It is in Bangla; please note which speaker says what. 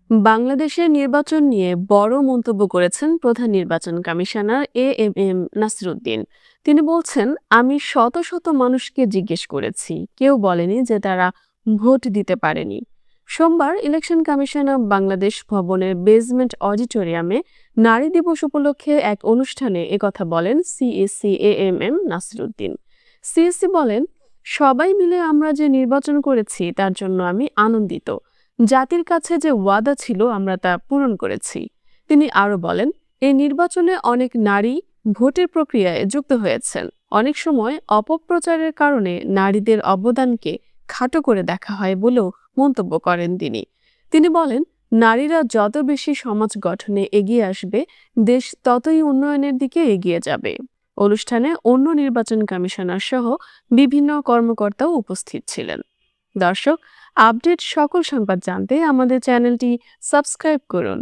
Speaker 1: বাংলাদেশের নির্বাচন নিয়ে বড় মন্তব্য করেছেন প্রধান নির্বাচন কমিশনার এএম নাসিরুদ্দিন। তিনি বলছেন, আমি শত শত মানুষকে জিজ্ঞেস করেছি, কেউ বলেনি যে তারা ভোট দিতে পারেনি। সোমবার ইলেকশন কমিশনার বাংলাদেশ ভবনের বেজমেন্ট অডিটোরিয়ামে নারী দিবস উপলক্ষে এক অনুষ্ঠানে একথা বলেন সিএসি এএম নাসিরুদ্দিন। সিএসি বলেন, সবাই মিলে আমরা যে নির্বাচন করেছি তার জন্য আমি আনন্দিত। জাতির কাছে যে ওয়াদা ছিল আমরা তা পূরণ করেছি। তিনি আরো বলেন, এই নির্বাচনে অনেক নারী ভোটের প্রক্রিয়ায় যুক্ত হয়েছেন। অনেক সময় অপপ্রচারের কারণে নারীদের অবদানকে খাটো করে দেখা হয় বলেও মন্তব্য করেন তিনি। তিনি বলেন, নারীরা যত বেশি সমাজ গঠনে এগিয়ে আসবে, দেশ ততই উন্নয়নের দিকে এগিয়ে যাবে। অনুষ্ঠানে অন্য নির্বাচন কমিশনার সহ বিভিন্ন কর্মকর্তাও উপস্থিত ছিলেন। দর্শক, আপডেট সকল সংবাদ জানতে আমাদের চ্যানেলটি সাবস্ক্রাইব করুন।